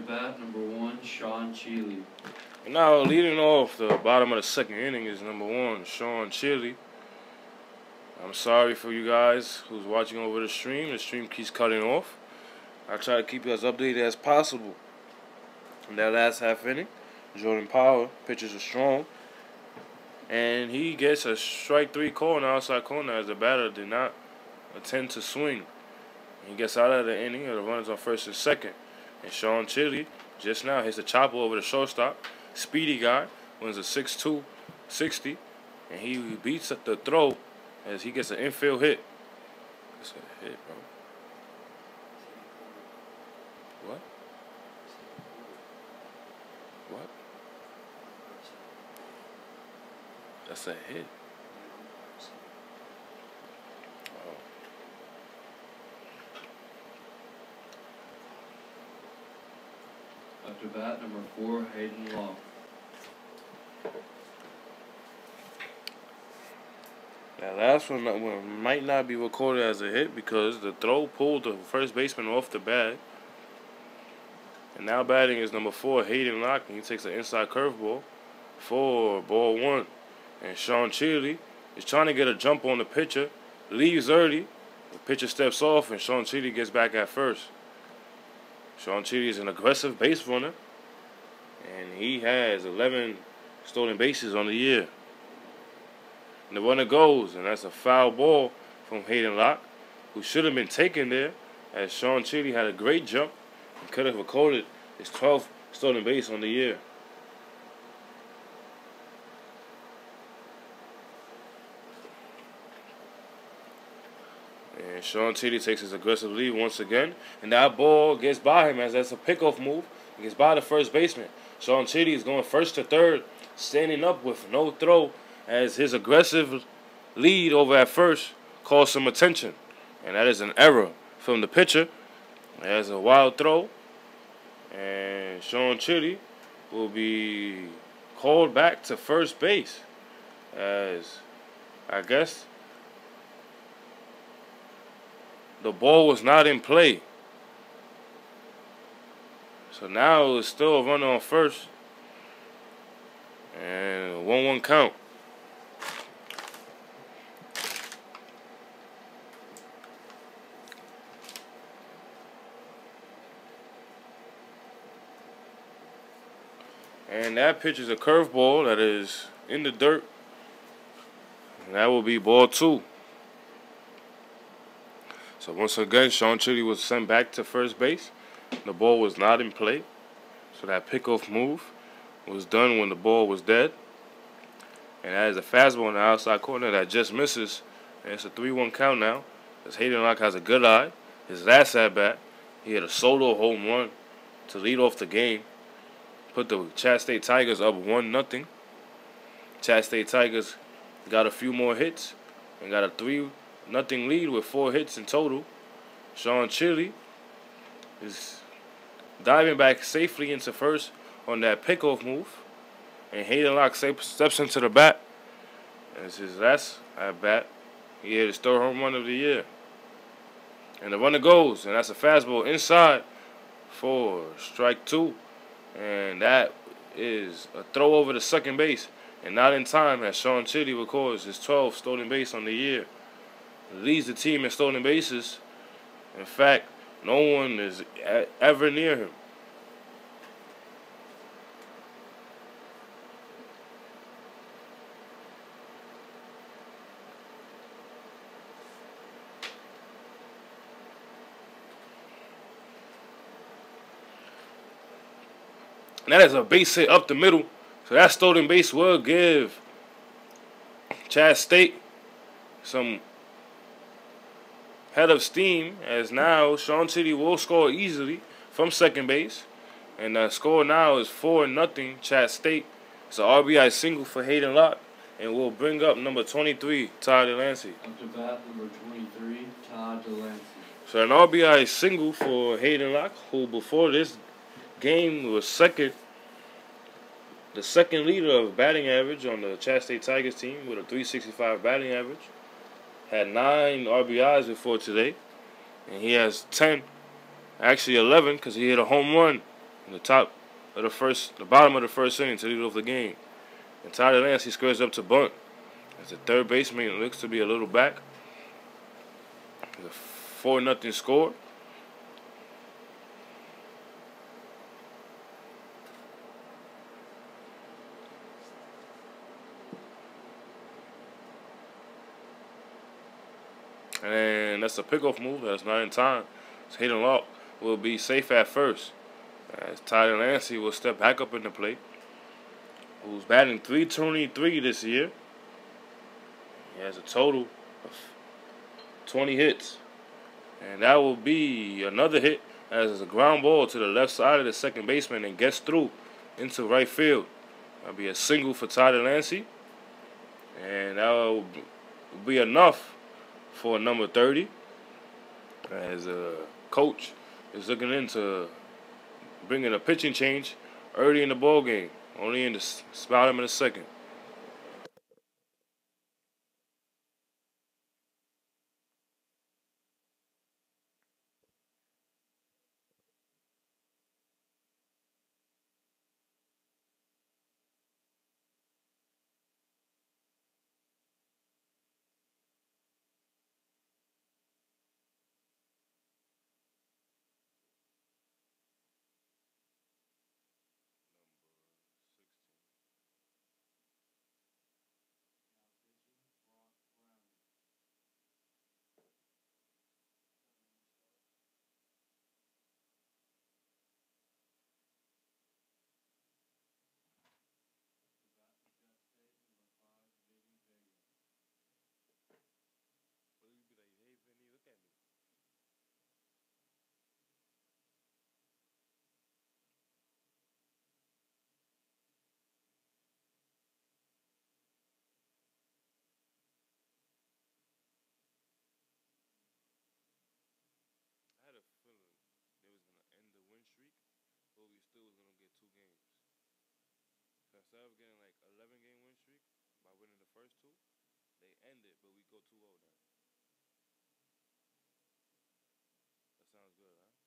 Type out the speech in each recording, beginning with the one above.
bat, number 1, Sean Cheely. And now, leading off the bottom of the second inning is number 1, Sean Cheely. I'm sorry for you guys who's watching over the stream. The stream keeps cutting off. I try to keep you as updated as possible. In that last half inning, Jordan Power pitches a strong, and he gets a strike 3 call in the outside corner as the batter did not attempt to swing. He gets out of the inning, and the runners on first and second. And Sean Cheely just now hits a chopper over the shortstop. Speedy guy, wins a 6'2", 60, and he beats the throw as he gets an infield hit. That's a hit, bro. What? What? That's a hit. Up to bat, number 4, Hayden Long. That last one might not be recorded as a hit because the throw pulled the first baseman off the bag. And now batting is number 4, Hayden Locke, and he takes an inside curveball for ball 1. And Sean Cheely is trying to get a jump on the pitcher, leaves early. The pitcher steps off, and Sean Cheely gets back at first. Sean Cheely is an aggressive base runner, and he has 11 stolen bases on the year. And the runner goes, and that's a foul ball from Hayden Locke, who should have been taken there, as Sean Cheely had a great jump and could have recorded his 12th stolen base on the year. And Sean Cheely takes his aggressive lead once again, and that ball gets by him as that's a pickoff move. It gets by the first baseman. Sean Cheely is going first to third, standing up with no throw, as his aggressive lead over at first calls some attention. And that is an error from the pitcher. There's a wild throw, and Sean Cheely will be called back to first base, as I guess the ball was not in play. So now it's still a runner on first, and a 1-1 count. And that pitch is a curveball that is in the dirt. And that will be ball 2. So once again, Sean Cheely was sent back to first base. The ball was not in play. So that pickoff move was done when the ball was dead. And that is a fastball in the outside corner that just misses. And it's a 3-1 count now, as Hayden Locke has a good eye. His last at-bat, he had a solo home run to lead off the game. Put the Chattanooga State Tigers up 1-0. Chattanooga State Tigers got a few more hits and got a 3-0 lead with 4 hits in total. Sean Cheely is diving back safely into first on that pickoff move, and Hayden Locke steps into the bat. As his last at bat, he hit his 3rd home run of the year. And the runner goes, and that's a fastball inside for strike 2. And that is a throw over to second base, and not in time, as Sean Cheely records his 12th stolen base on the year. He leads the team in stolen bases. In fact, no one is ever near him. And that is a base hit up the middle. So that stolen base will give Chattanooga State some head of steam, as now Sean Cheely will score easily from second base. And the score now is 4-0 Chattanooga State. It's an RBI single for Hayden Locke, and we'll bring up number 23, Todd Delancey. Up to bat, number 23, Todd Delancey. So an RBI single for Hayden Locke, who before this game was the second leader of batting average on the Chattanooga State Tigers team with a .365 batting average. Had 9 RBIs before today, and he has 10, actually 11, because he hit a home run in the bottom of the first inning to lead off the game. And Tyler Lancey squares up to bunt as the third baseman looks to be a little back. It's a 4-0 score. And that's a pickoff move. That's not in time. So Hayden Locke will be safe at first, as Tyler Lancey will step back up in the plate, who's batting .323 this year. He has a total of 20 hits. And that will be another hit as a ground ball to the left side of the second baseman and gets through into right field. That'll be a single for Tyler Lancey. And that will be enough for number 30, as a coach is looking into bringing a pitching change early in the ball game, only in the bottom of the second. I had a feeling they was gonna end the win streak, but we still was gonna get 2 games. So instead of getting like 11-game win streak by winning the first 2, they end it, but we go 2-0 now. That sounds good, huh?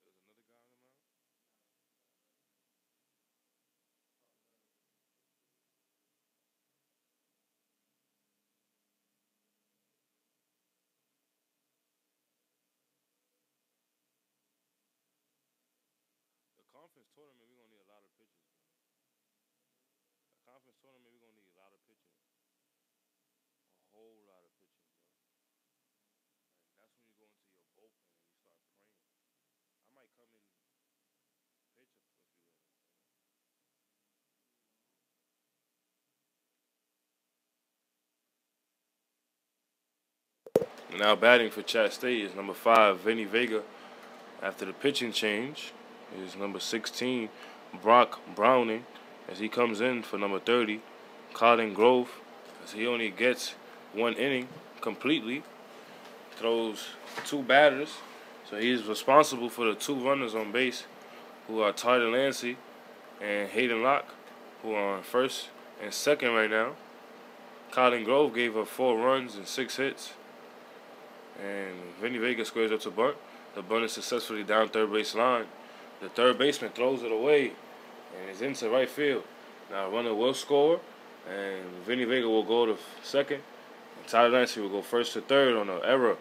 There was another guy on the mound. The conference tournament, we're gonna need a lot of pitchers, man. The conference tournament, we're gonna need a lot of pitching. A whole lot of pitching, bro. And that's when you go into your bullpen and you start praying. I might come in pitch a few innings. Now batting for Chat State is number 5, Vinny Vega. After the pitching change is number 16, Brock Browning, as he comes in for number 30, Colin Grove, as he only gets 1 inning completely, throws 2 batters, so he's responsible for the 2 runners on base, who are Tyler Lancey and Hayden Locke, who are on first and second right now. Colin Grove gave up 4 runs and 6 hits. And Vinny Vega squares up to bunt. The bunt is successfully down third base line. The third baseman throws it away and is into right field. Now a runner will score, and Vinny Vega will go to second. And Tyler Lancey will go first to third on an error.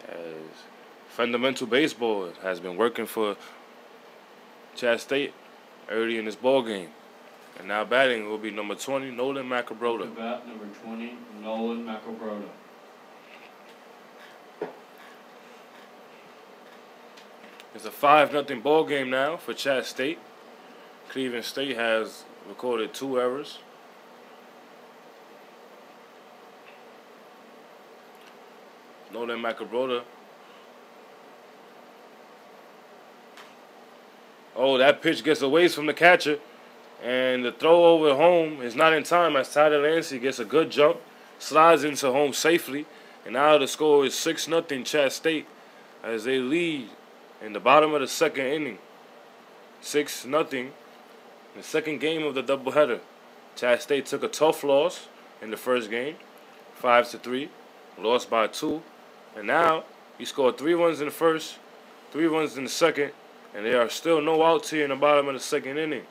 As fundamental baseball has been working for Chat State early in this ball game. And now batting will be number 20, Nolan Macabroda. To bat, number 20, Nolan Macabroda. It's a 5-0 ball game now for Chat State. Cleveland State has recorded 2 errors. Nolan Macabroda. Oh, that pitch gets away from the catcher. And the throw over home is not in time as Tyler Lancey gets a good jump, slides into home safely. And now the score is 6-0 Chat State as they lead in the bottom of the second inning. 6-0. The second game of the doubleheader. Chat State took a tough loss in the first game, 5-3, lost by 2. And now He scored 3 runs in the first, 3 runs in the second, and there are still no outs here in the bottom of the second inning.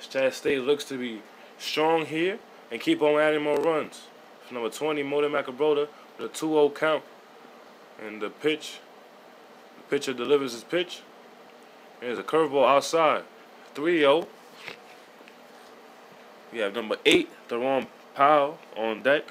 Chattanooga State looks to be strong here and keep on adding more runs. Number 20, Motor Macabroda, with a 2-0 count. And the pitcher delivers his pitch. There's a curveball outside. 3-0. We have number 8, Theron Powell, on deck.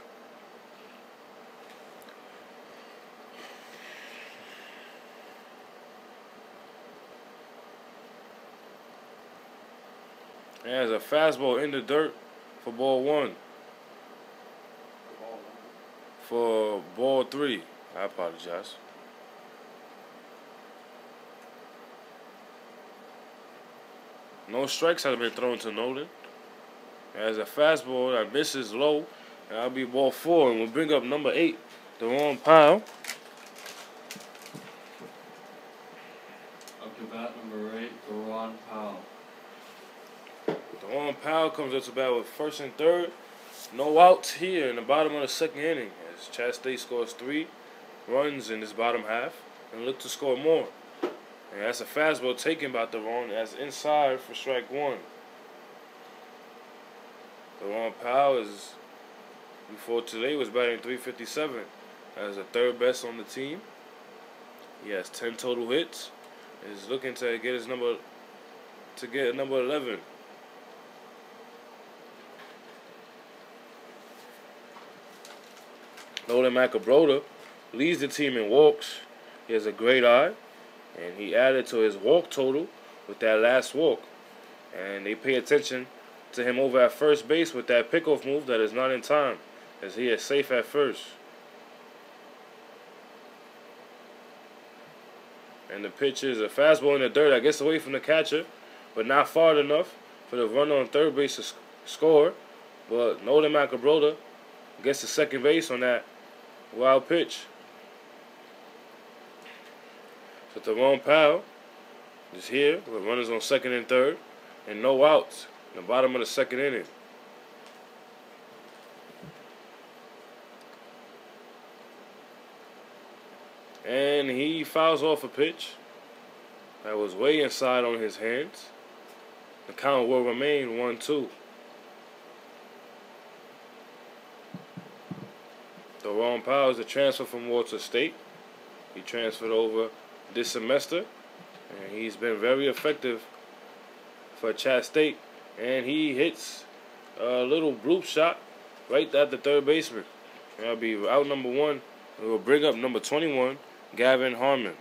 And there's a fastball in the dirt for ball 1. For ball 3. I apologize. No strikes have been thrown to Nolan. As a fastball that misses low, and that'll be ball 4, and we'll bring up number 8, Theron Powell. Up to bat number 8, Theron Powell. Theron Powell comes up to bat with first and third. No outs here in the bottom of the second inning, as Chattanooga State scores 3 runs in this bottom half and look to score more. And that's a fastball taken by Theron. That's inside for strike 1. Theron Powell is, before today, was batting .357 as the third best on the team. He has 10 total hits. Is looking to get his number, number 11. Nolan Macabroda leads the team in walks. He has a great eye, and he added to his walk total with that last walk. And they pay attention to him over at first base with that pickoff move that is not in time, as he is safe at first. And the pitch is a fastball in the dirt that gets away from the catcher, but not far enough for the runner on third base to score. But Nolan Macabroda gets to second base on that wild pitch. So Theron Powell is here with runners on second and third and no outs in the bottom of the second inning. And he fouls off a pitch that was way inside on his hands. The count will remain 1-2. Theron Powell is a transfer from Walter State. He transferred over this semester, and he's been very effective for Chattanooga State. And he hits a little bloop shot right at the third baseman. That'll be out number 1. We'll bring up number 21, Gavin Harmon.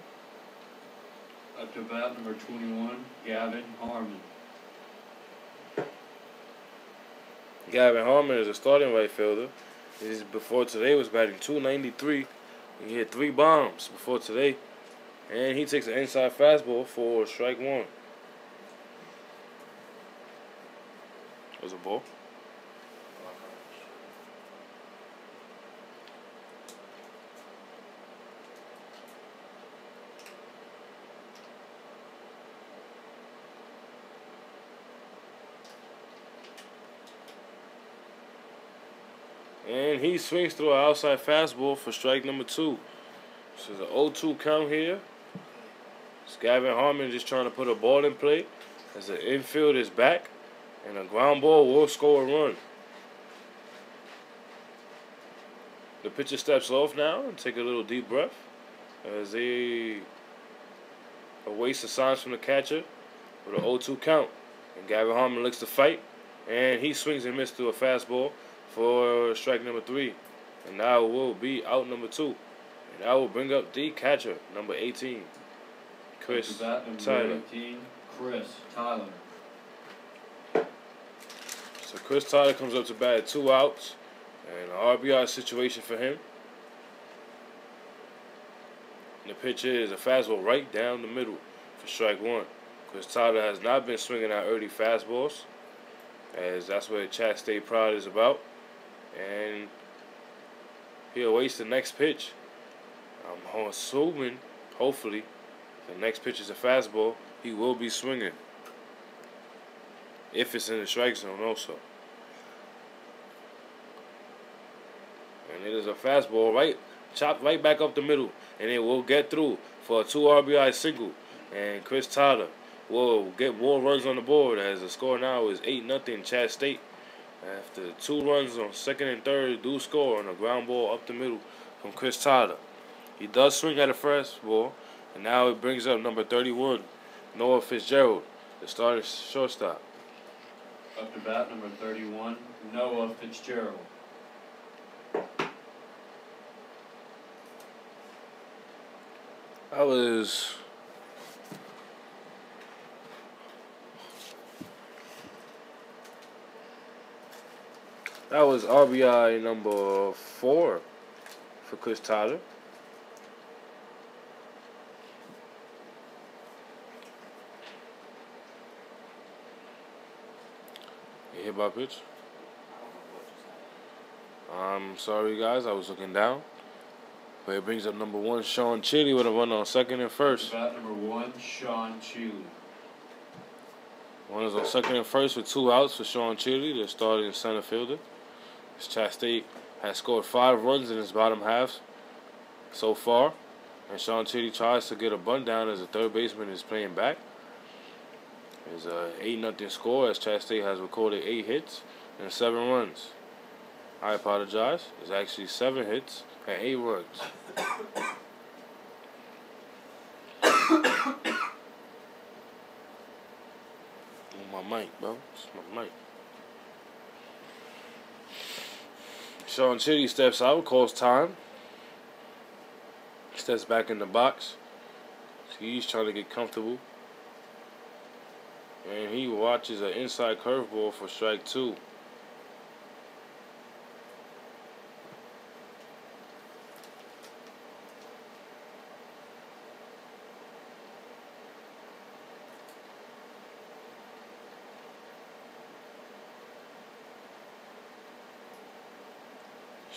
Up to bat number 21, Gavin Harmon. Gavin Harmon is a starting right fielder. Before today was batting .293. He hit 3 bombs before today. And he takes an inside fastball for strike 1. That was a ball. And he swings through an outside fastball for strike number 2. This is an 0-2 count here. Gavin Harmon just trying to put a ball in play as the infield is back, and a ground ball will score a run. The pitcher steps off now and take a little deep breath as he awaits the signs from the catcher with an 0-2 count. And Gavin Harmon looks to fight, and he swings and misses through a fastball for strike number 3. And now will be out number 2. And I will bring up the catcher, number 18, Chris Tyler. 18, Chris Tyler. So Chris Tyler comes up to bat at 2 outs, and an RBI situation for him. And the pitch is a fastball right down the middle for strike 1. Chris Tyler has not been swinging at early fastballs, as that's what Chattanooga State pride is about. And he awaits the next pitch. I'm assuming, hopefully, the next pitch is a fastball. He will be swinging, if it's in the strike zone also. And it is a fastball right chopped right back up the middle, and it will get through for a 2 RBI single. And Chris Tyler will get more runs on the board, as the score now is 8-0 Chat State. After 2 runs on second and third, do score on a ground ball up the middle from Chris Tyler. He does swing at a fastball, and now it brings up number 31, Noah Fitzgerald, the starting shortstop. Up to bat, number 31, Noah Fitzgerald. That was RBI number 4 for Chris Tyler. You hit by pitch? I'm sorry, guys. I was looking down. But it brings up number 1, Sean Chitty, with a run on second and first. Bat number 1, Sean Chitty. One is on second and first with 2 outs for Sean Chitty, the starting center fielder. Chat State has scored 5 runs in its bottom half so far, and Sean Chitty tries to get a bunt down as the third baseman is playing back. It's a 8-0 score, as Chat State has recorded 8 hits and 7 runs. I apologize. It's actually 7 hits and 8 runs. My mic, bro. It's my mic. Sean Chitty steps out, calls time. Steps back in the box. He's trying to get comfortable. And he watches an inside curveball for strike 2.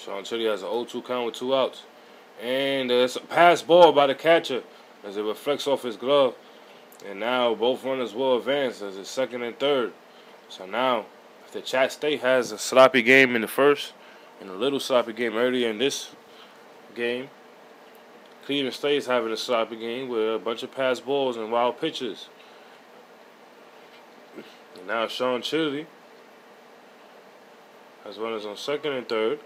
Sean Chitty has an 0-2 count with 2 outs. And there's a pass ball by the catcher as it reflects off his glove. And now both runners will advance as it's second and third. So now, after Chat State has a sloppy game in the first and a little sloppy game earlier in this game, Cleveland State is having a sloppy game with a bunch of pass balls and wild pitches. And now Sean Chitty has runners on second and third.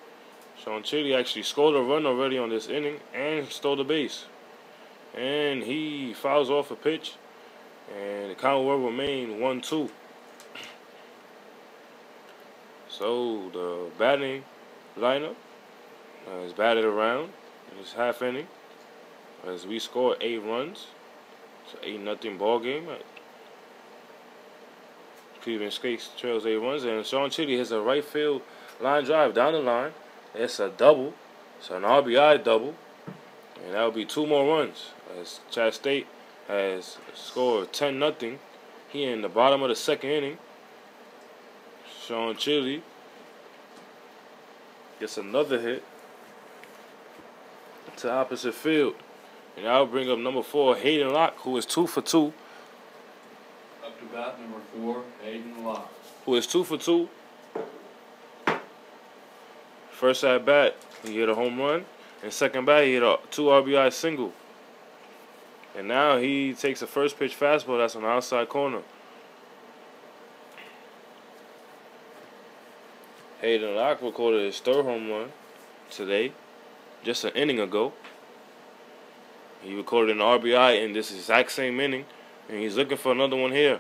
Sean Chitty actually scored a run already on this inning and stole the base. And he fouls off a pitch, and the count will remain 1-2. So the batting lineup is batted around in this half inning as we score 8 runs. It's an 8-0 ball game. Cleveland State trails 8 runs, and Sean Chitty hits a right field line drive down the line. It's a double. It's an RBI double. And that will be 2 more runs, as Chat State has scored 10-0 here in the bottom of the second inning. Sean Chitty gets another hit to opposite field. And I'll bring up number 4, Hayden Locke, who is 2 for 2. Up to bat, number 4, Hayden Locke. Who is 2 for 2. First at bat, he hit a home run. And second bat, he hit a 2 RBI single. And now he takes a first pitch fastball that's on the outside corner. Hayden Locke recorded his 3rd home run today, just an inning ago. He recorded an RBI in this exact same inning, and he's looking for another one here.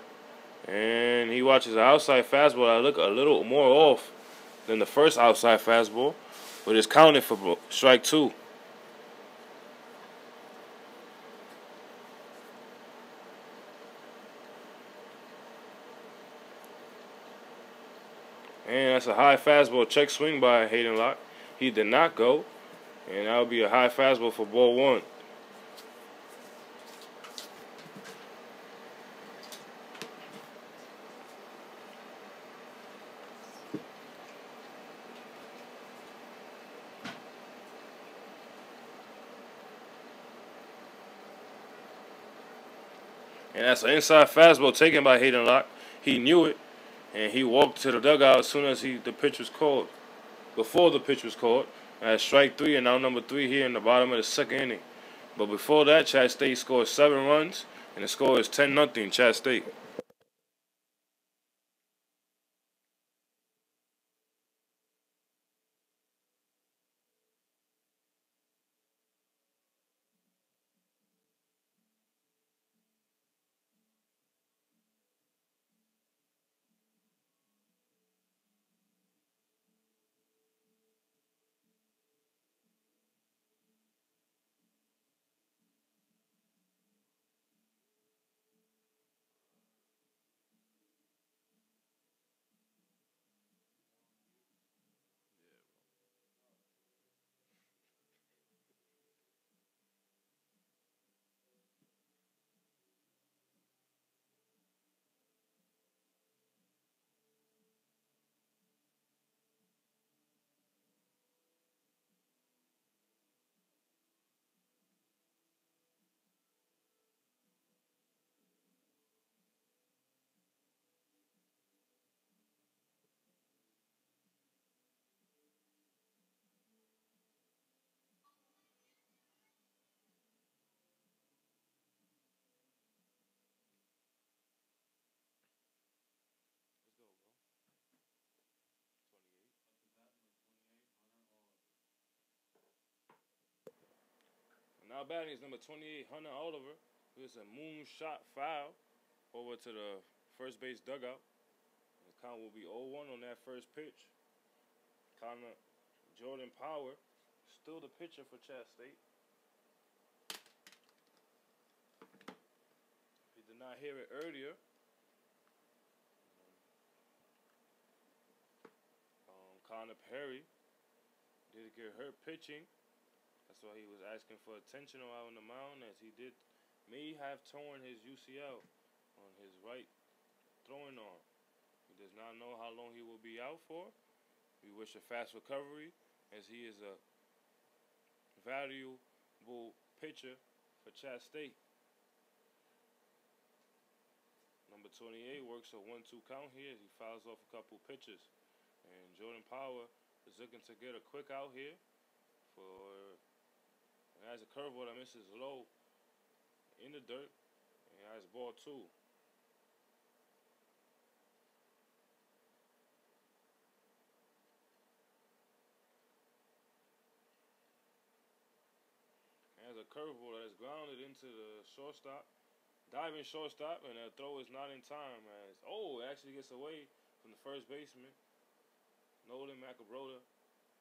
And he watches an outside fastball that look a little more off than the first outside fastball, but it's counted for strike 2. And that's a high fastball check swing by Hayden Locke. He did not go, and that would be a high fastball for ball 1. And that's an inside fastball taken by Hayden Locke. He knew it, and he walked to the dugout as soon as the pitch was called. Before the pitch was called, That's strike 3 and now number 3 here in the bottom of the second inning. But before that, Chat State scored 7 runs, and the score is 10-0 Chat State. Now batting is number 28, Hunter Oliver. It's a moonshot foul over to the first base dugout. The count will be 0-1 on that first pitch. Jordan Power, still the pitcher for Chat State. If you did not hear it earlier, Connor Perry did get hurt pitching. That's why he was asking for attention out on the mound, as he may have torn his UCL on his right throwing arm. He does not know how long he will be out for. We wish a fast recovery, as he is a valuable pitcher for Chat State. Number 28 works a 1-2 count here as he fouls off a couple pitches. And Jordan Power is looking to get a quick out here. And has a curveball that misses low in the dirt. And has ball 2. Has a curveball that is grounded into the shortstop. Diving shortstop, and that throw is not in time. It actually gets away from the first baseman, Nolan Macabrota.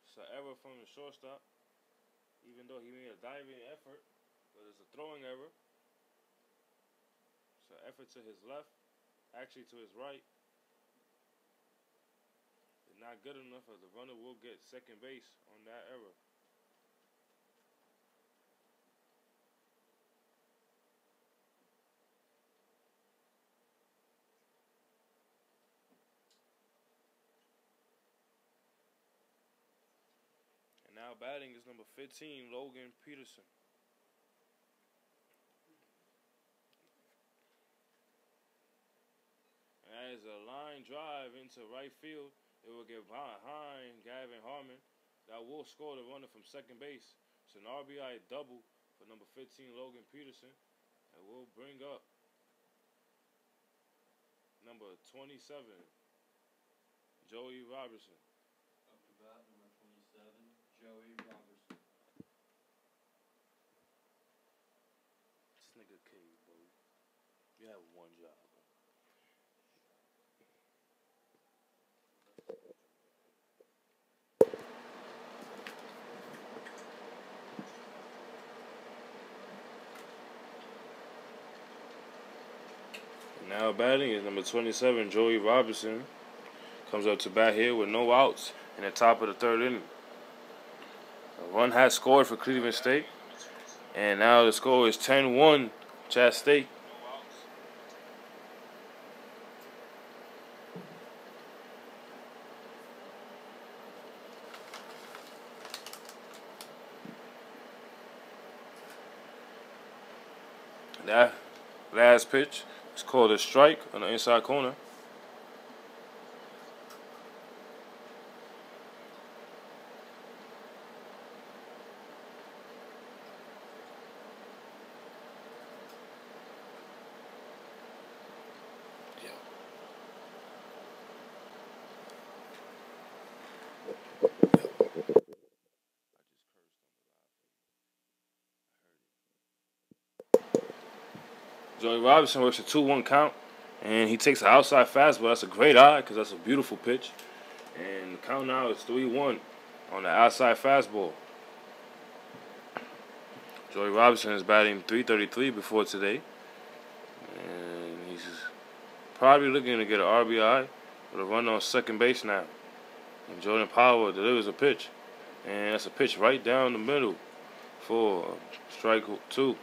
It's an error from the shortstop, even though he made a diving effort, but it's a throwing error. It's an effort to his left, actually to his right. It's not good enough, as the runner will get second base on that error. Now batting is number 15, Logan Peterson. As a line drive into right field, it will get behind Gavin Harmon. That will score the runner from second base. It's an RBI double for number 15, Logan Peterson. And will bring up number 27, Joey Robertson. Up to bat, number 27, Joey Robertson. This nigga K, bro. You have one job, bro. Now batting is number 27, Joey Robertson. Comes up to bat here with no outs in the top of the third inning. A run has scored for Cleveland State. And now the score is 10-1, Chat State. That last pitch is called a strike on the inside corner. Joey Robinson works a 2-1 count, and he takes an outside fastball. That's a great eye because that's a beautiful pitch. And the count now is 3-1 on the outside fastball. Joey Robinson is batting .333 before today, and he's probably looking to get an RBI with a run on second base now. And Jordan Power delivers a pitch, and that's a pitch right down the middle for strike 2.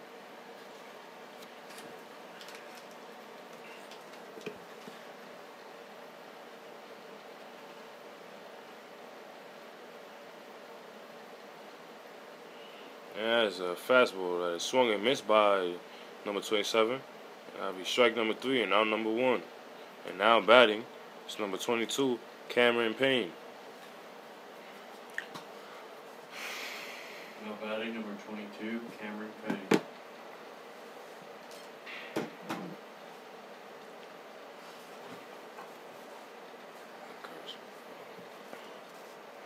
And that is a fastball that is swung and missed by number 27. That'll be strike number 3 and now number 1. And now batting is number 22, Cameron Payne. Now batting number 22, Cameron Payne.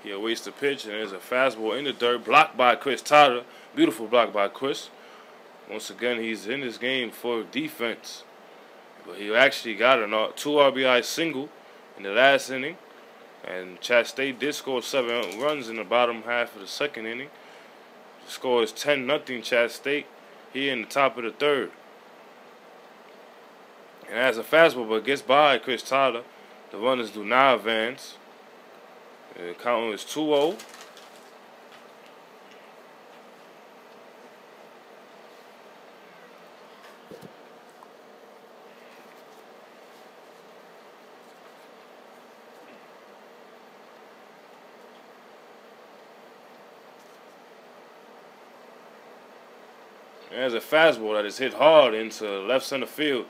He awaits the pitch, and there's a fastball in the dirt, blocked by Chris Tyler. Beautiful block by Chris. Once again, he's in this game for defense. But he actually got a 2 RBI single in the last inning. And Chat State did score 7 runs in the bottom half of the second inning. The score is 10-0 Chat State here in the top of the third. And has a fastball, but gets by Chris Tyler. The runners do not advance. The count is 2-0. There's a fastball that is hit hard into left center field.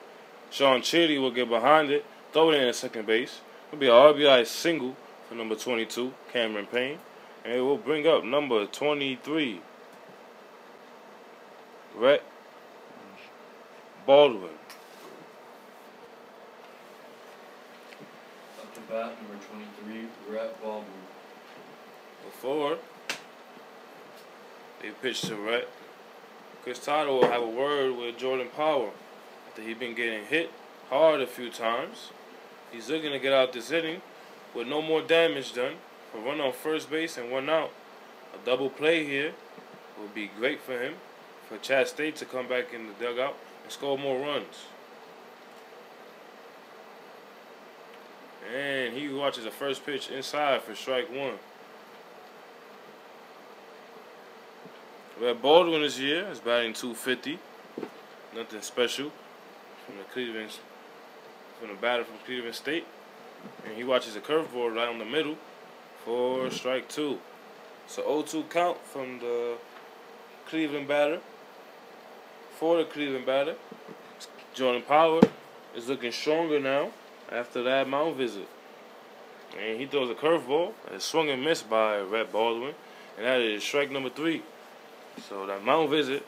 Sean Chitty will get behind it, throw it in at second base. It'll be an RBI single for number 22, Cameron Payne. And it will bring up number 23, Rhett Baldwin. Up to bat, number 23, Rhett Baldwin. Before they pitch to Rhett, Chris Tyler will have a word with Jordan Power after he's been getting hit hard a few times. He's looking to get out this inning with no more damage done. A run on first base and 1 out. A double play here would be great for him, for Chat State to come back in the dugout and score more runs. And he watches the first pitch inside for strike 1. Rhett Baldwin this year is batting .250. Nothing special from the batter from Cleveland State. And he watches a curveball right on the middle for strike 2. So 0-2 count from the Cleveland batter. For the Cleveland batter, Jordan Power is looking stronger now after that mound visit. And he throws a curveball that is swung and missed by Rhett Baldwin. And that is strike number 3. So that mound visit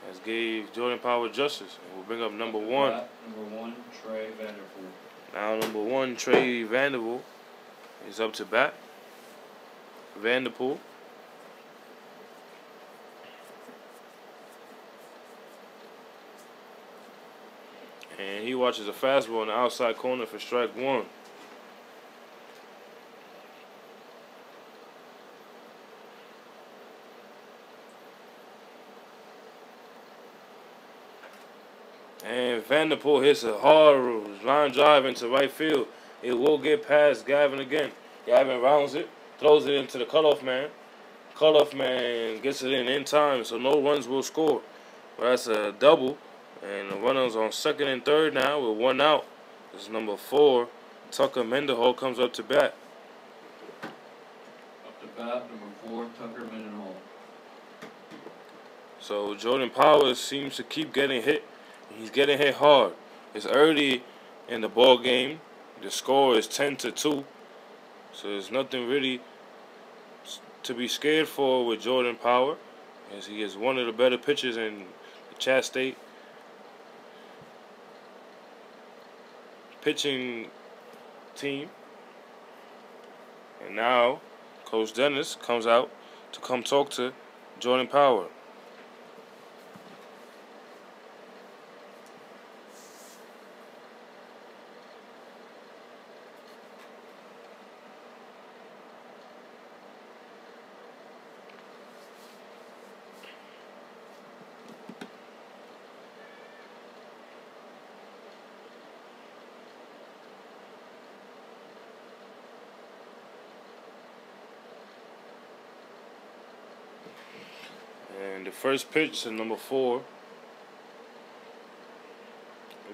has gave Jordan Power justice. And we'll bring up number 1. Number 1, Trey Vanderpool. Now number 1, Trey Vanderpool is up to bat. Vanderpool. And he watches a fastball in the outside corner for strike 1. And Vanderpool hits a hard line drive into right field. It will get past Gavin again. Gavin rounds it, throws it into the cutoff man. Cutoff man gets it in time, so no runs will score. But that's a double. And the runners on second and third now with 1 out. This is number 4. Tucker Mendenhall comes up to bat. Up to bat, number 4, Tucker Mendenhall. So Jordan Powers seems to keep getting hit. He's getting hit hard. It's early in the ball game. The score is 10-2. So there's nothing really to be scared for with Jordan Power, as he is one of the better pitchers in the Chat State pitching team. And now Coach Dennis comes out to come talk to Jordan Power. And the first pitch to number 4 will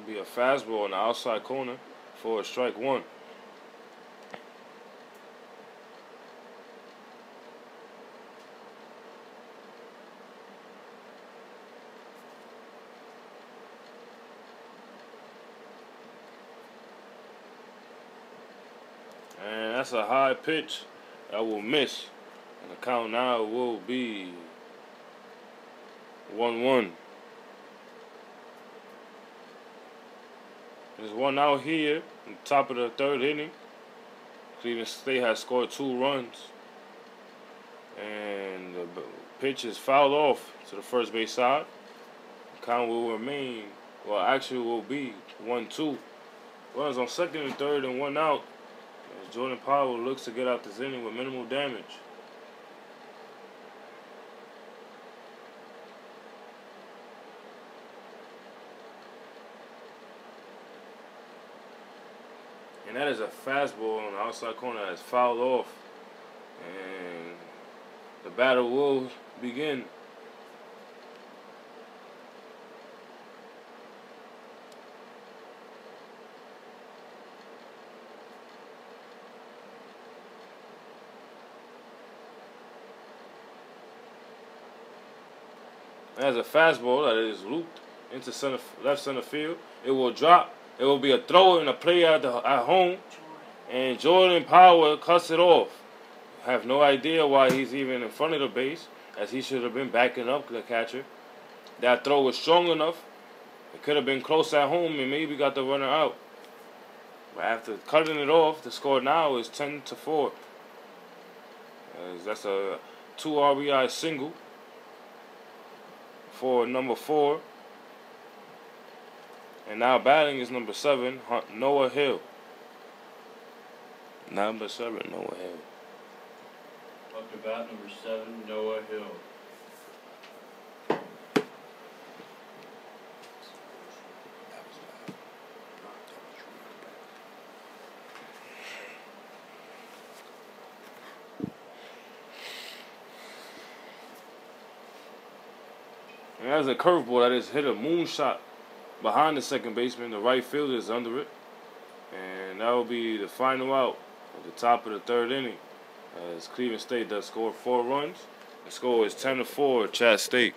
be a fastball on the outside corner for a strike 1. And that's a high pitch that will miss. And the count now will be 1-1. There's one out here in the top of the 3rd inning. Cleveland State has scored 2 runs. And the pitch is fouled off to the first base side. The count will remain, well, actually will be 1-2. Runners on 2nd and 3rd and 1 out. As Jordan Powell looks to get out this inning with minimal damage. And that is a fastball on the outside corner that is fouled off. And the battle will begin. As a fastball that is looped into left center field. It will drop. It will be a throw and a play at home. And Jordan Powell cuts it off. I have no idea why he's even in front of the base, as he should have been backing up the catcher. That throw was strong enough. It could have been close at home and maybe got the runner out. But after cutting it off, the score now is 10-4. That's a 2 RBI single for number 4. And now batting is number 7, Noah Hill. Number 7, Noah Hill. Up to bat, number 7, Noah Hill. And that's a curveball that is hit a moonshot behind the second baseman. The right fielder is under it. And that will be the final out at the top of the 3rd inning. As Cleveland State does score 4 runs. The score is 10-4, Chat State.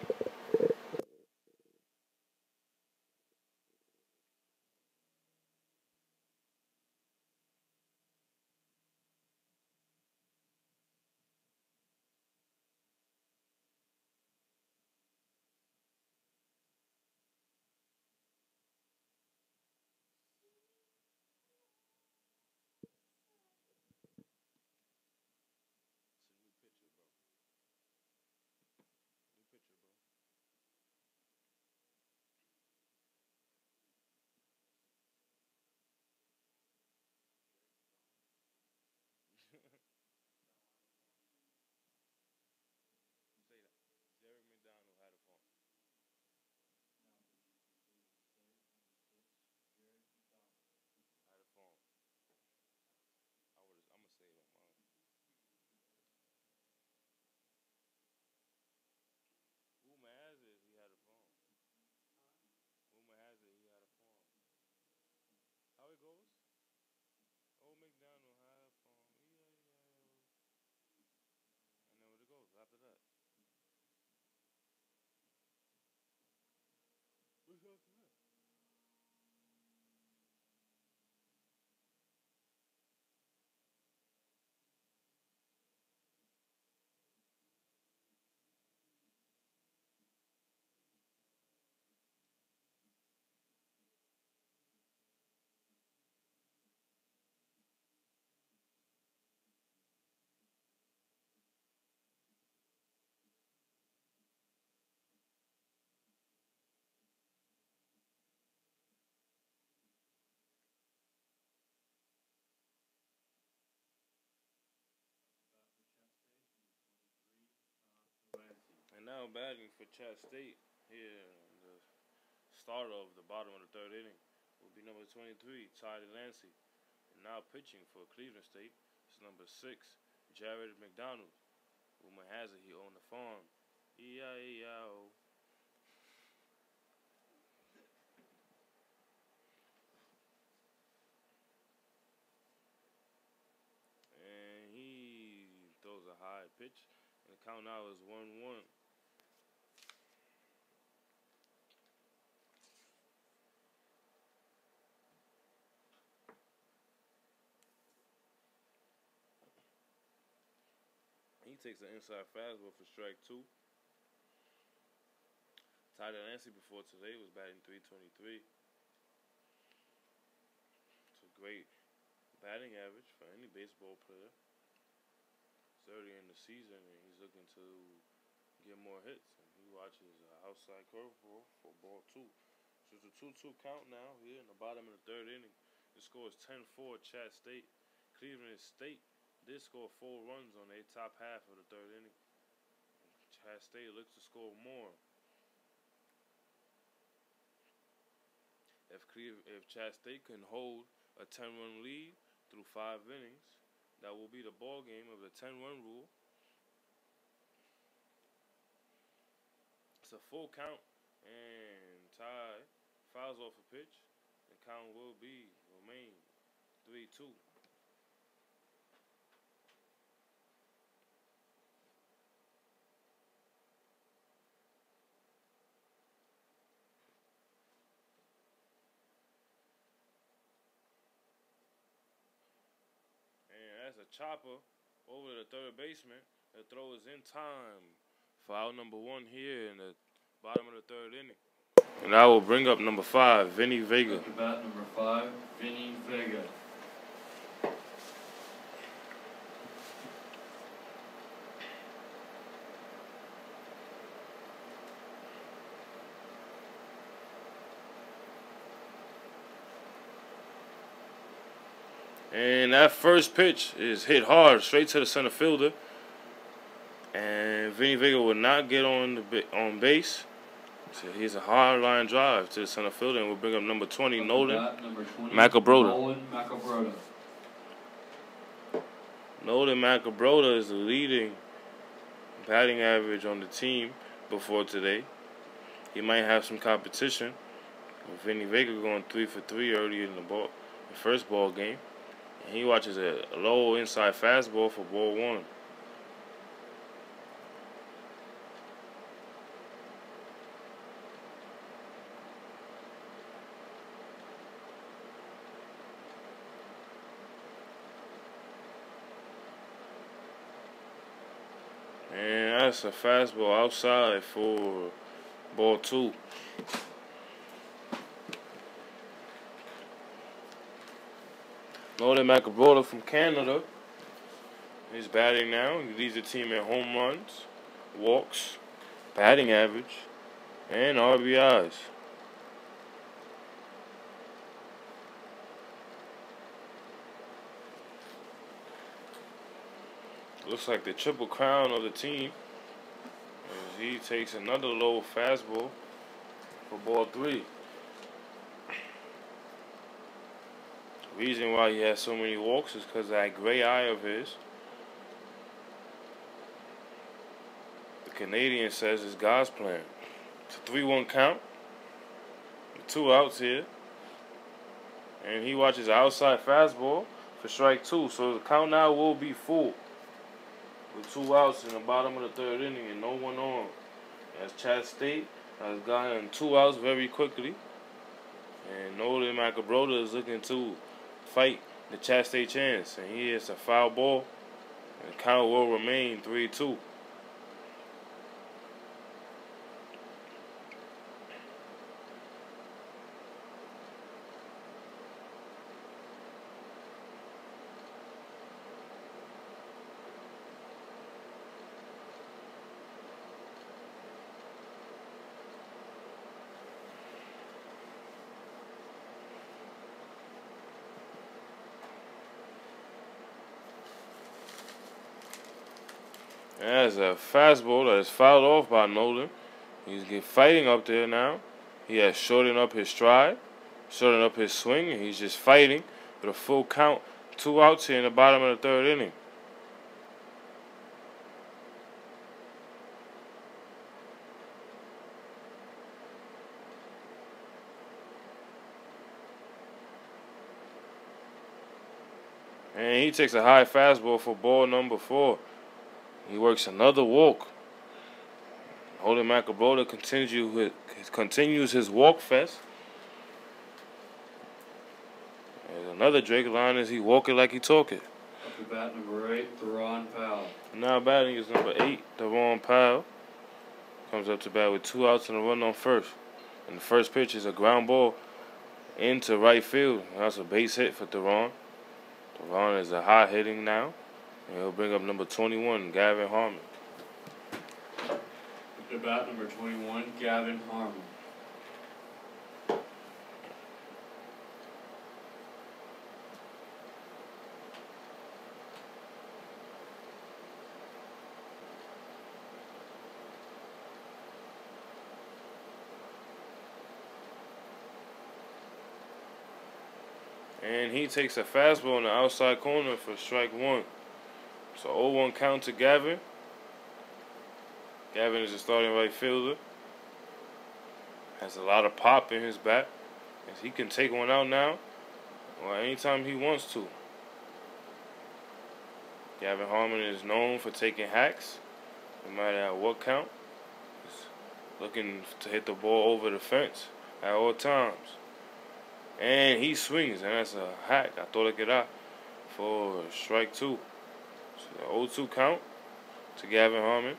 And now batting for Chat State here in the start of the bottom of the 3rd inning will be number 23, Ty Delancey. And now pitching for Cleveland State is number 6, Jared McDonald. Rumor has it he owned the farm E-I-E-I-O. And he throws a high pitch. And the count now is 1-1. He takes an inside fastball for strike 2. Tyler Nancy before today was batting .323. It's a great batting average for any baseball player. It's early in the season and he's looking to get more hits. And he watches outside curveball for ball 2. So it's a 2-2 count now here in the bottom of the 3rd inning. The score is 10-4 Chat State. Cleveland State did score 4 runs on their top half of the 3rd inning. Chat State looks to score more. If Chat State can hold a 10-run lead through 5 innings, that will be the ball game of the 10-run rule. It's a full count, and Ty fouls off a pitch. The count will remain 3-2. And as a chopper over the 3rd baseman, the throw is in time for out number 1 here in the bottom of the 3rd inning. And I will bring up number 5, Vinny Vega. Up to bat number 5, Vinny Vega. And that first pitch is hit hard straight to the center fielder. And Vinny Vega will not get on base. So here's a hard line drive to the center fielder, and we'll bring up number 20, Nolan Macabroda. Nolan Macabroda is the leading batting average on the team before today. He might have some competition. Vinny Vega going 3 for 3 early in the first ball game. And he watches a low inside fastball for ball 1. And that's a fastball outside for ball 2. Nolan Macabroda from Canada is batting now. He leads the team in home runs, walks, batting average, and RBIs. Looks like the triple crown of the team as he takes another low fastball for ball 3. The reason why he has so many walks is because of that gray eye of his. The Canadian says it's God's plan. It's a 3-1 count. 2 outs here. And he watches the outside fastball for strike 2. So the count now will be full. With 2 outs in the bottom of the 3rd inning and no one on. As Chat State has gotten 2 outs very quickly. And Nolan Macabroda is looking to fight the Chat State chance. And he hits a foul ball. And the count will remain 3-2. That's a fastball that is fouled off by Nolan. He's fighting up there now. He has shortened up his stride, shortened up his swing, and he's just fighting with a full count. 2 outs here in the bottom of the 3rd inning. And he takes a high fastball for ball number 4. He works another walk. Holden McAbroda continues his walk fest. There's another Drake line as he walk it like he talk it. Up to bat number 8, Theron Powell. Now batting is number 8, Theron Powell. Comes up to bat with 2 outs and a run on first. And the first pitch is a ground ball into right field. That's a base hit for Theron. Theron is a hot hitting now. And he'll bring up number 21, Gavin Harmon. Up to bat number 21, Gavin Harmon. And he takes a fastball in the outside corner for strike 1. So 0-1 count to Gavin. Gavin is a starting right fielder. Has a lot of pop in his bat. As he can take one out now or anytime he wants to. Gavin Harmon is known for taking hacks, no matter at what count. He's looking to hit the ball over the fence at all times. And he swings, and that's a hack. I thought I could out for strike 2. So the 0-2 count to Gavin Harmon.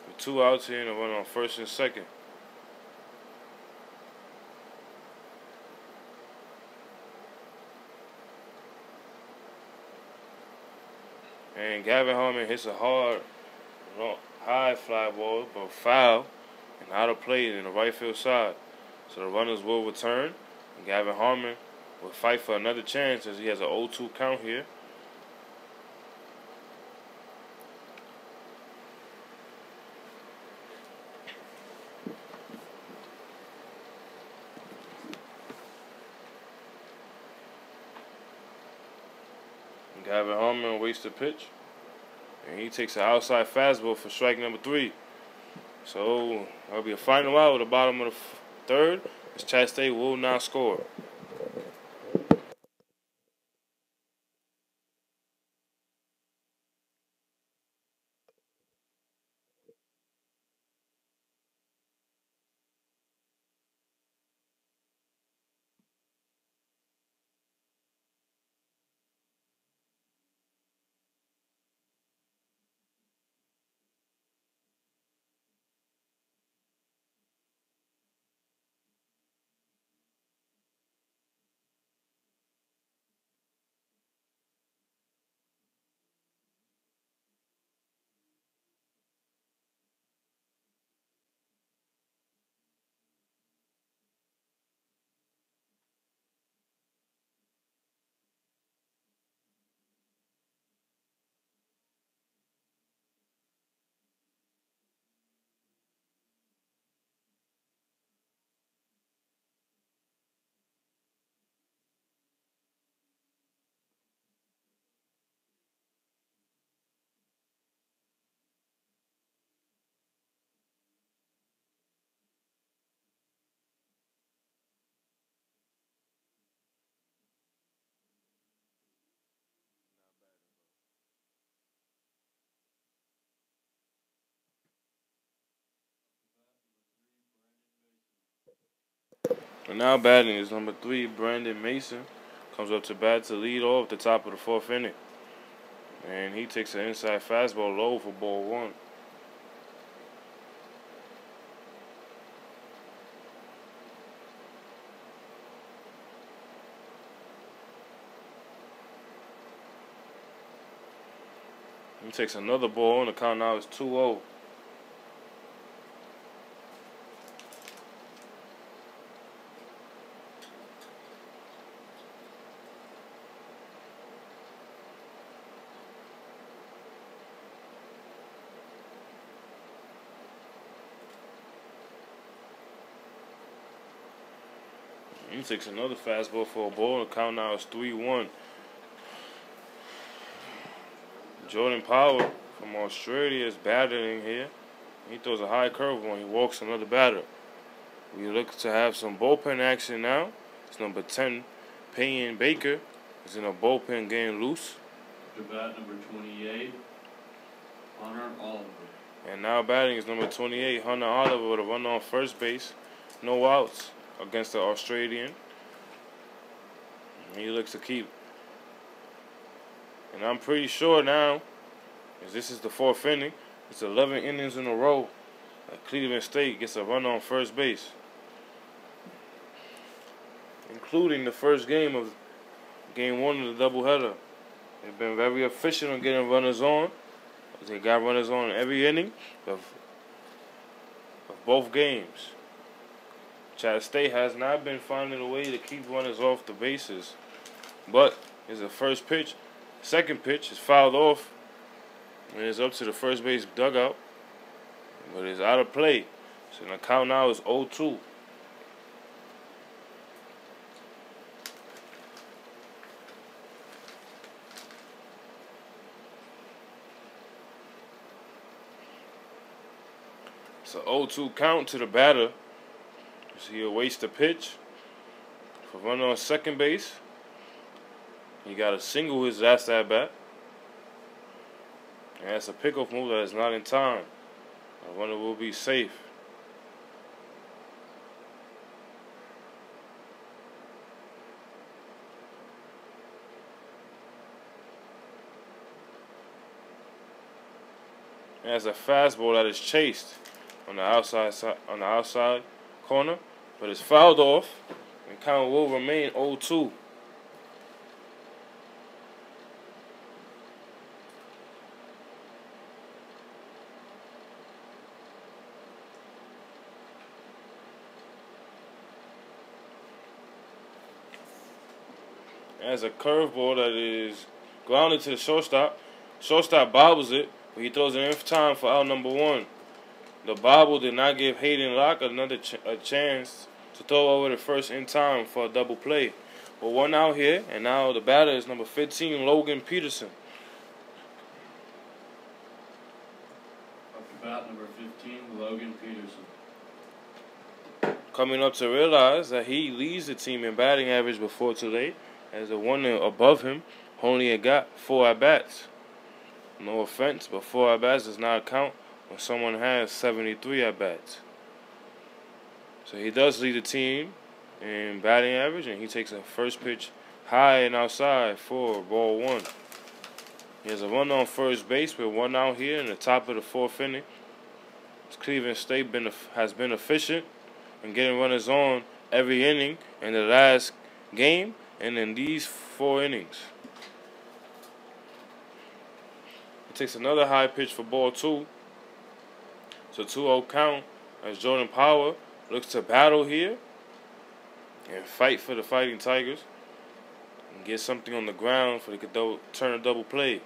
With 2 outs here and a run on first and second. And Gavin Harmon hits a hard, high fly ball, but foul and out of play in the right field side. So the runners will return. And Gavin Harmon will fight for another chance as he has an 0-2 count here. And Gavin Harmon wastes the pitch. And he takes an outside fastball for strike number 3. So that'll be a final out at the bottom of the third. As Chat State will not score. And now batting is number 3, Brandon Mason. Comes up to bat to lead off the top of the 4th inning. And he takes an inside fastball low for ball 1. He takes another ball, and the count now is 2-0. He takes another fastball for a ball. The count now is 3-1. Jordan Power from Australia is battering here. He throws a high curveball. He walks another batter. We look to have some bullpen action now. It's number 10, Payne Baker, is in a bullpen getting loose. Up to bat number 28, Hunter Oliver. And now batting is number 28, Hunter Oliver, with a run on first base. No outs against the Australian. And he looks to keep. And I'm pretty sure now, as this is the 4th inning, it's 11 innings in a row that Cleveland State gets a run on first base, including the first game of Game 1 of the doubleheader. They've been very efficient on getting runners on. They got runners on in every inning of both games. Chattanooga State has not been finding a way to keep runners off the bases. But it's a first pitch. Second pitch is fouled off. And it's up to the first base dugout. But it's out of play. So the count now is 0-2. It's an 0-2 count to the batter. So he awaits the pitch for runner on second base. He got a single his last at bat. And that's a pickoff move that is not in time. The runner will be safe. And that's a fastball that is chased on the outside corner, but it's fouled off, and count will remain 0-2. As a curveball that is grounded to the shortstop. Shortstop bobbles it, but he throws it in time for out number 1. The bobble did not give Hayden Locke a chance to throw over the first in time for a double play. But 1 out here, and now the batter is number 15, Logan Peterson. Up to bat number 15, Logan Peterson. Coming up to realize that he leads the team in batting average before today, as the one above him only got 4 at-bats. No offense, but 4 at-bats does not count when someone has 73 at-bats. So he does lead the team in batting average, and he takes a first pitch high and outside for ball 1. He has a run on first base with 1 out here in the top of the 4th inning. Cleveland State has been efficient in getting runners on every inning in the last game and in these 4 innings. He takes another high pitch for ball 2. It's a 2-0 count as Jordan Power looks to battle here and fight for the Fighting Tigers and get something on the ground for they could turn a double play.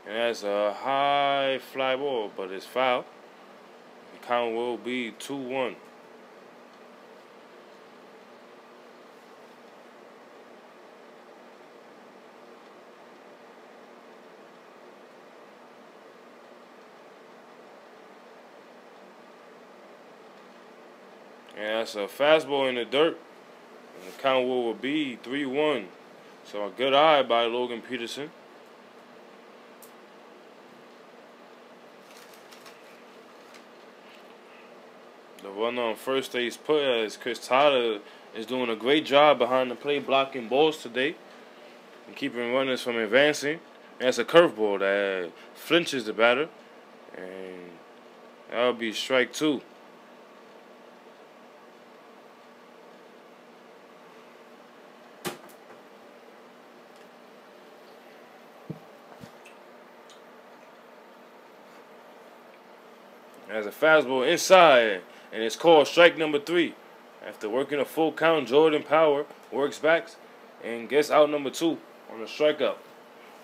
And that's a high fly ball, but it's foul. The count will be 2-1. And that's a fastball in the dirt. And the count will be 3-1. So a good eye by Logan Peterson. The runner on first stays put as Chris Tyler is doing a great job behind the plate blocking balls today and keeping runners from advancing. And that's a curveball that flinches the batter. And that'll be strike 2. As a fastball inside, and it's called strike number 3. After working a full count, Jordan Power works back and gets out number 2 on a strikeout.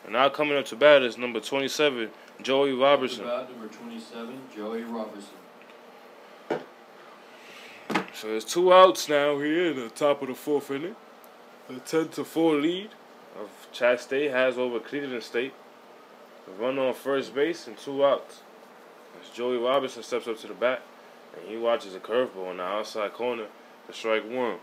And now coming up to bat is number 27, Joey Robertson. Up to bat number 27, Joey Robertson. So there's 2 outs now here in the top of the 4th inning. The 10-4 lead of Chattanooga State has over Cleveland State. A run on first base and 2 outs. As Joey Robertson steps up to the bat, and he watches a curveball in the outside corner to strike 1.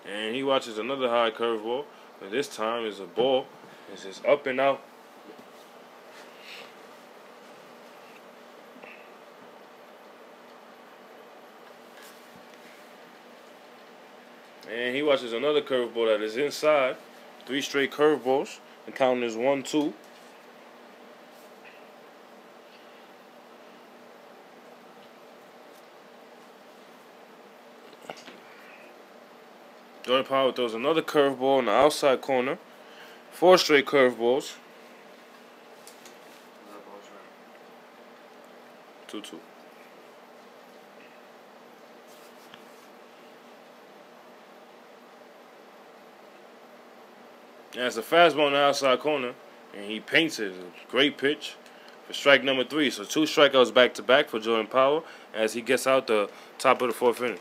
And he watches another high curveball, but this time is a ball. It's just up and out. And he watches another curveball that is inside. 3 straight curveballs. The count is 1-2. Jordan Power throws another curveball in the outside corner. 4 straight curveballs. 2-2. That's a fastball in the outside corner, and he paints it. A great pitch for strike number 3. So 2 strikeouts back to back for Jordan Power as he gets out the top of the 4th inning.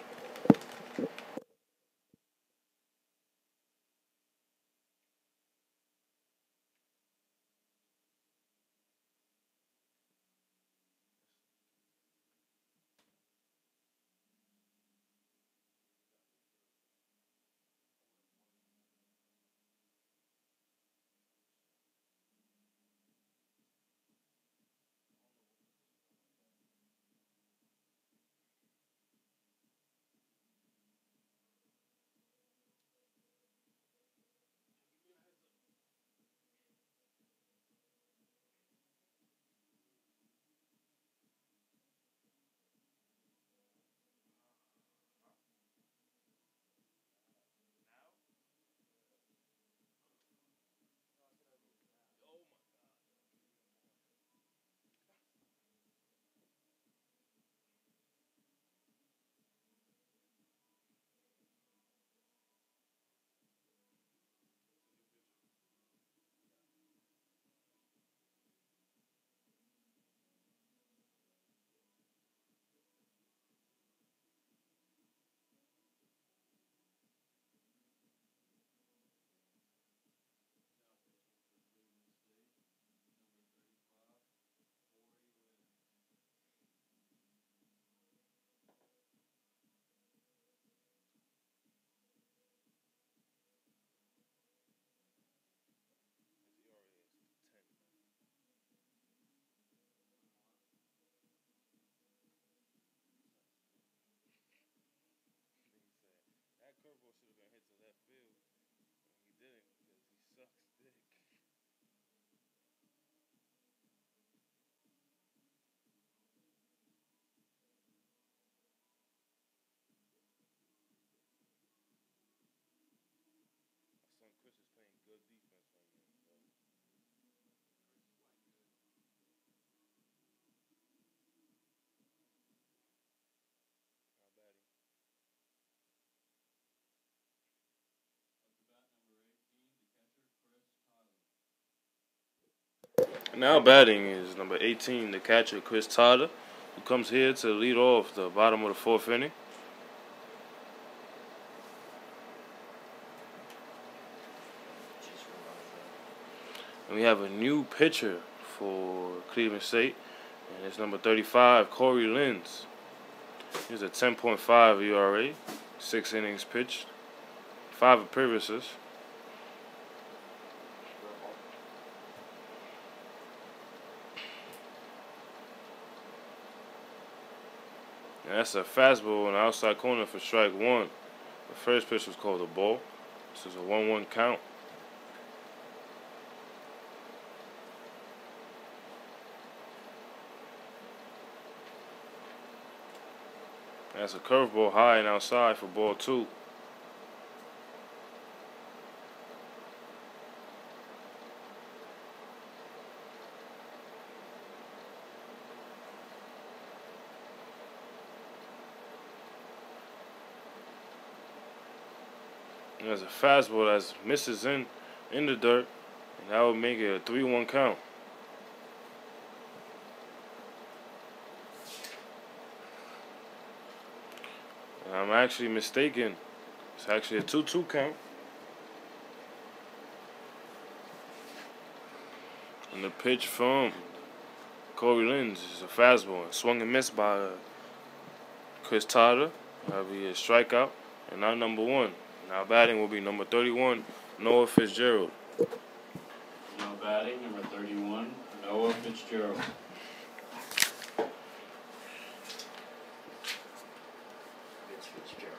Now batting is number 18, the catcher, Chris Todd, who comes here to lead off the bottom of the 4th inning. And we have a new pitcher for Cleveland State, and it's number 35, Corey Lenz. He's a 10.5 ERA, 6 innings pitched, 5 appearances. And that's a fastball in the outside corner for strike 1. The first pitch was called a ball. This is a 1-1 count. That's a curveball high and outside for ball 2. And there's a fastball that misses in the dirt, and that would make it a 3-1 count. And I'm actually mistaken. It's actually a 2-2 count. And the pitch from Corey Lenz is a fastball. Swung and missed by Chris Todd. That'll be a strikeout, and now number 1. Now batting will be number 31, Noah Fitzgerald. Now batting, number 31, Noah Fitzgerald. Fitzgerald.